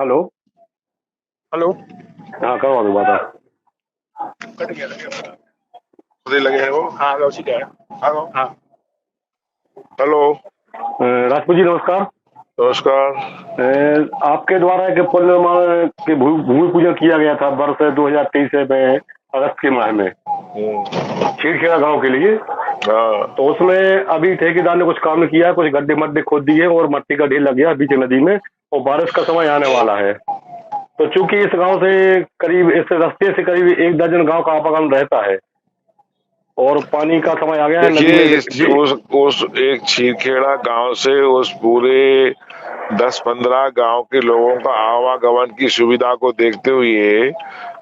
Hello. Hello. हाँ, करो अभी बात। कट गया खुद ही लगे हैं वो। हाँ लो ठीक है। हाँ हाँ। हेलो। राजपूत जी नमस्कार। नमस्कार। आपके द्वारा एक पुल निर्माण के भूमि पूजन किया गया था वर्ष 2023 में अगस्त के माह में छीड़खेड़ा गांव के लिए। हाँ तो उसमें अभी ठेकेदार ने कुछ काम किया, कुछ गड्ढे मड्ढे खोद दिए और मट्टी का ढेर लग गया बीच नदी में, और बारिश का समय आने वाला है। तो चूंकि इस गांव से करीब, इस रास्ते से करीब 1 दर्जन गांव का आवागमन रहता है और पानी का समय आ गया है नदी देखिए, में जी। उस एक छीरखेड़ा गांव से उस पूरे 10-15 गांव के लोगों का आवागमन की सुविधा को देखते हुए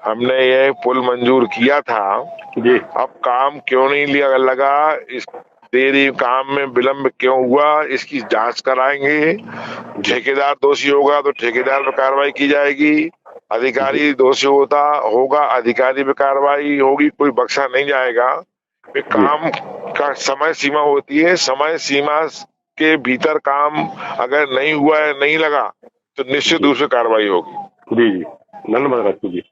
हमने यह पुल मंजूर किया था। जी अब काम क्यों नहीं लिया लगा, इस देरी काम में विलंब क्यों हुआ, इसकी जांच कराएंगे। ठेकेदार दोषी होगा तो ठेकेदार पर कार्रवाई की जाएगी, अधिकारी दोषी होगा अधिकारी पे कार्रवाई होगी, कोई बख्शा नहीं जाएगा। ये जी काम का समय सीमा होती है, समय सीमा के भीतर काम अगर नहीं हुआ है, नहीं लगा, तो निश्चित जी रूप से कार्रवाई होगी। जी जी धन्यवाद Rajput ji.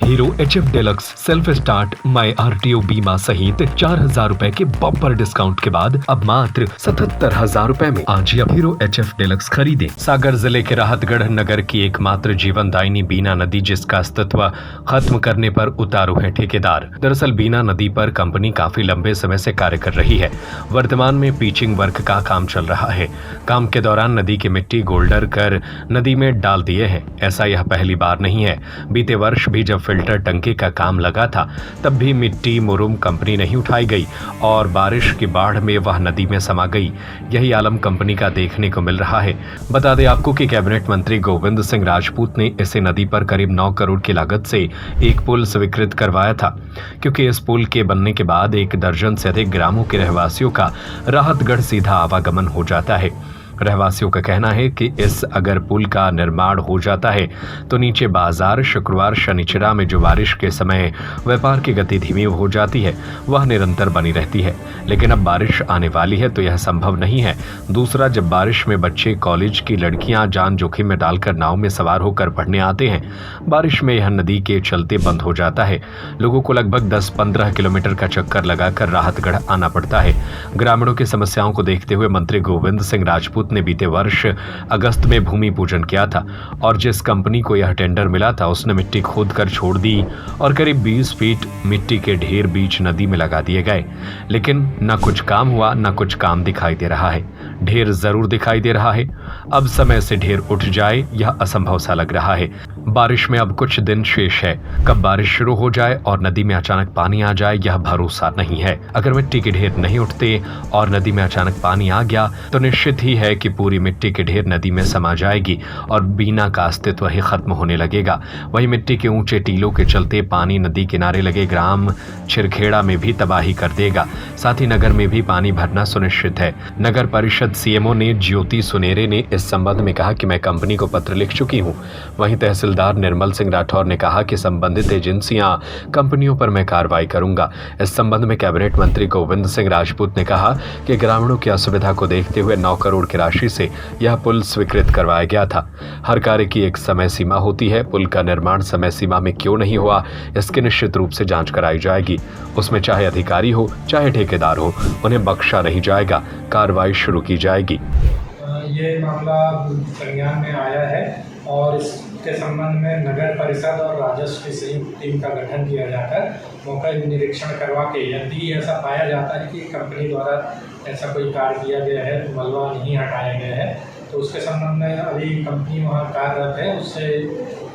Hero HF deluxe self start माई RTO बीमा सहित 4,000 रुपए के बम्पर डिस्काउंट के बाद अब मात्र 77,000 रुपए में आज ही अब हीरो HF डेलक्स खरीदें। सागर जिले के राहतगढ़ नगर की एकमात्र जीवनदायिनी बीना नदी, जिसका अस्तित्व खत्म करने पर उतारू है ठेकेदार। दरअसल बीना नदी पर कंपनी काफी लंबे समय से कार्य कर रही है। वर्तमान में पिचिंग वर्क का काम चल रहा है। काम के दौरान नदी की मिट्टी गोल्डर कर नदी में डाल दिए हैं। ऐसा यह पहली बार नहीं है। बीते वर्ष भी जब फिल्टर टंकी का काम लगा था तब भी मिट्टी मुरुम कंपनी नहीं उठाई गई और बारिश की बाढ़ में वह नदी में समा गई। यही आलम कंपनी का देखने को मिल रहा है। बता दें आपको कि कैबिनेट मंत्री गोविंद सिंह राजपूत ने इसे नदी पर करीब 9 करोड़ की लागत से एक पुल स्वीकृत करवाया था, क्योंकि इस पुल के बनने के बाद 1 दर्जन से अधिक ग्रामों के रहवासियों का राहतगढ़ सीधा आवागमन हो जाता है। रहवासियों का कहना है कि इस अगर पुल का निर्माण हो जाता है तो नीचे बाजार, शुक्रवार शनिचरा में जो बारिश के समय व्यापार की गति धीमी हो जाती है वह निरंतर बनी रहती है, लेकिन अब बारिश आने वाली है तो यह संभव नहीं है। दूसरा, जब बारिश में बच्चे, कॉलेज की लड़कियां जान जोखिम में डालकर नाव में सवार होकर पढ़ने आते हैं, बारिश में यह नदी के चलते बंद हो जाता है। लोगों को लगभग 10-15 किलोमीटर का चक्कर लगाकर राहतगढ़ आना पड़ता है। ग्रामीणों की समस्याओं को देखते हुए मंत्री गोविंद सिंह राजपूत ने बीते वर्ष अगस्त में भूमि पूजन किया था और जिस कंपनी को यह टेंडर मिला था उसने मिट्टी खोद कर छोड़ दी और करीब 20 फीट मिट्टी के ढेर बीच नदी में लगा दिए गए, लेकिन न कुछ काम हुआ, न कुछ काम दिखाई दे रहा है। ढेर जरूर दिखाई दे रहा है, अब समय से ढेर उठ जाए यह असंभव सा लग रहा है। बारिश में अब कुछ दिन शेष है, कब बारिश शुरू हो जाए और नदी में अचानक पानी आ जाए यह भरोसा नहीं है। अगर मिट्टी के ढेर नहीं उठते और नदी में अचानक पानी आ गया तो निश्चित ही है कि पूरी मिट्टी के ढेर नदी में समा जाएगी और बीना का अस्तित्व ही खत्म होने लगेगा। वही मिट्टी के ऊंचे टीलों के चलते पानी नदी किनारे लगे ग्राम छिरखेड़ा में भी तबाही कर देगा। साथ ही नगर में भी पानी भरना सुनिश्चित है। नगर परिषद CMO ने ज्योति सुनेरे ने इस संबंध में कहा कि मैं कंपनी को पत्र लिख चुकी हूं। वहीं तहसीलदार निर्मल सिंह राठौर ने कहा कि संबंधित एजेंसियां, कंपनियों पर मैं कार्रवाई करूंगा। इस संबंध में कैबिनेट मंत्री गोविंद सिंह राजपूत ने कहा कि ग्रामीणों की असुविधा को देखते हुए 9 करोड़ की राशि से यह पुल स्वीकृत करवाया गया था। हर कार्य की एक समय सीमा होती है। पुल का निर्माण समय सीमा में क्यों नहीं हुआ, इसकी निश्चित रूप से जांच कराई जाएगी। उसमें चाहे अधिकारी हो चाहे ठेकेदार हो, उन्हें बख्शा नहीं जाएगा, कार्रवाई शुरू की जाएगी। ये मामला संज्ञान में आया है और इसके संबंध में नगर परिषद और राजस्व की संयुक्त टीम का गठन किया जाकर मौका निरीक्षण करवा के यदि ऐसा पाया जाता है कि कंपनी द्वारा ऐसा कोई कार्य किया गया है, मलबा नहीं हटाया गया है, तो उसके संबंध में अभी कंपनी वहाँ कार्यरत है, उससे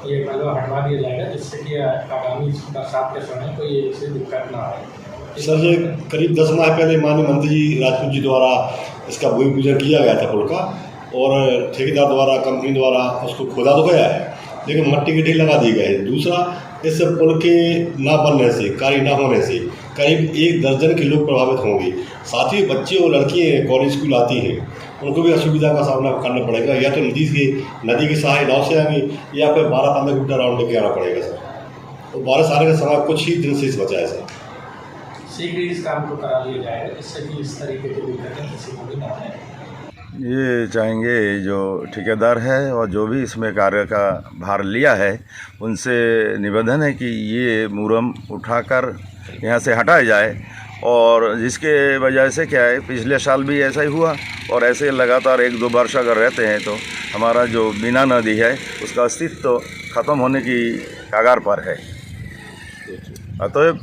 ये मलबा हटवा दिया जाएगा, जिससे कि आगामी बरसात के समय कोई ऐसी दिक्कत ना आए। सर, ये करीब 10 माह पहले माननीय मंत्री जी राजपूत जी द्वारा इसका भूमि पूजन किया गया था पुल का, और ठेकेदार द्वारा, कंपनी द्वारा उसको खोदा तो गया है लेकिन मट्टी के ढेर लगा दिए गए। दूसरा, इस पुल के ना बनने से, कार्य ना होने से करीब 1 दर्जन के लोग प्रभावित होंगे। साथ ही बच्चे और लड़कियाँ कॉलेज स्कूल आती हैं, उनको भी असुविधा का सामना करना पड़ेगा। या तो नदी के सहारे नाव से आएंगे या फिर 12-15 किलोमीटर राउंड लेके आना पड़ेगा सर। तो बारिश आने का समय कुछ ही दिन से बचा है सर। शीघ्र इस काम को करा लिया जाएगा, जिससे कि इस तरीके की दिक्कतें किसी को भी ना आए। ये चाहेंगे जो ठेकेदार है और जो भी इसमें कार्य का भार लिया है उनसे निवेदन है कि ये मुरम उठाकर यहाँ से हटाया जाए। और जिसके वजह से क्या है, पिछले साल भी ऐसा ही हुआ और ऐसे लगातार 1-2 वर्ष अगर रहते हैं तो हमारा जो बीना नदी है उसका अस्तित्व तो ख़त्म होने की कगार पर है। अतएव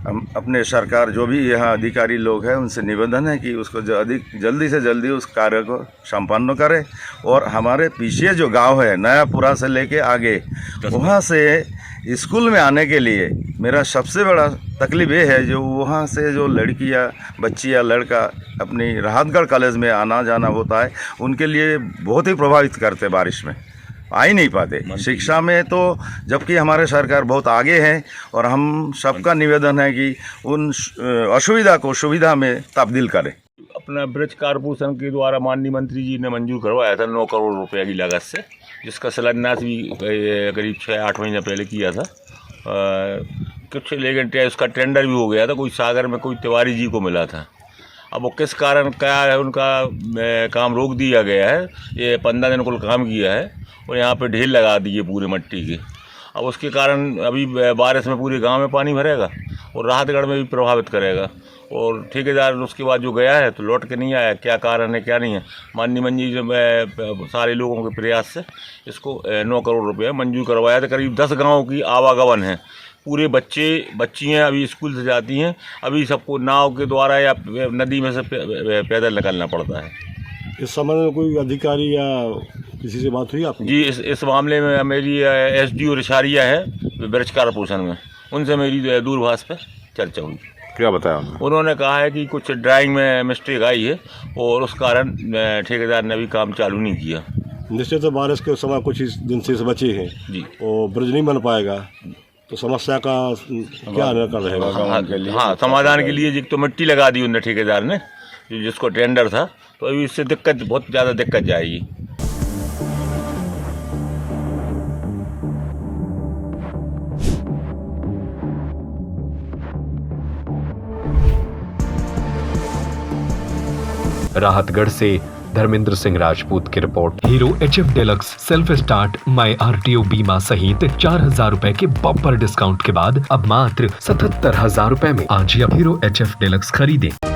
हम अपने सरकार जो भी यहाँ अधिकारी लोग हैं उनसे निवेदन है कि उसको जल्दी से जल्दी उस कार्य को संपन्न करें। और हमारे पीछे जो गांव है नयापुरा से लेके आगे, वहाँ से स्कूल में आने के लिए मेरा सबसे बड़ा तकलीफ ये है, जो वहाँ से जो लड़कियाँ बच्ची या लड़का अपनी राहतगढ़ कॉलेज में आना जाना होता है, उनके लिए बहुत ही प्रभावित करते, बारिश में आ ही नहीं पाते। शिक्षा में तो जबकि हमारे सरकार बहुत आगे है और हम सबका निवेदन है कि उन असुविधा को सुविधा में तब्दील करें। अपना ब्रिज कारपोरेशन के द्वारा माननीय मंत्री जी ने मंजूर करवाया था 9 करोड़ रुपए की लागत से, जिसका शिलान्यास भी करीब 6-8 महीने पहले किया था कुछ, लेकिन उसका टेंडर भी हो गया था। कोई सागर में कोई तिवारी जी को मिला था। अब वो किस कारण क्या है, उनका काम रोक दिया गया है। ये 15 दिन कुल काम किया है और यहाँ पे ढेर लगा दिए पूरे मट्टी के। अब उसके कारण अभी बारिश में पूरे गांव में पानी भरेगा और राहतगढ़ में भी प्रभावित करेगा। और ठेकेदार उसके बाद जो गया है तो लौट के नहीं आया, क्या कारण है क्या नहीं है। माननीय मंत्री जी सारे लोगों के प्रयास से इसको 9 करोड़ रुपये मंजूर करवाया था। करीब 10 गाँव की आवागमन है, पूरे बच्चियाँ अभी स्कूल से जाती हैं, अभी सबको नाव के द्वारा या नदी में से पैदल निकलना पड़ता है। इस संबंध में कोई अधिकारी या किसी से बात हुई आपकी? जी, इस मामले में मेरी SDO रिशारिया है ब्रिज कारपोरेशन में, उनसे मेरी दूरभाष पर चर्चा हुई। क्या बताया उन्होंने कहा है कि कुछ ड्राइंग में मिस्टेक आई है और उस कारण ठेकेदार ने अभी काम चालू नहीं किया। निश्चित तो बारिश के समय कुछ ही दिन से बचे हैं जी, और ब्रिज नहीं बन पाएगा तो समस्या का क्या निराकरण रहेगा? हाँ, समाधान के लिए तो मिट्टी लगा दी उनने ठेकेदार ने, जिसको टेंडर था, तो अभी इससे बहुत ज़्यादा दिक्कत जाएगी। राहतगढ़ से धर्मेंद्र सिंह राजपूत की report. Hero HF deluxe self start माई RTO बीमा सहित 4,000 रुपए के बम्पर डिस्काउंट के बाद अब मात्र 77,000 रुपए में आज ही हीरो HF डेलक्स खरीदें।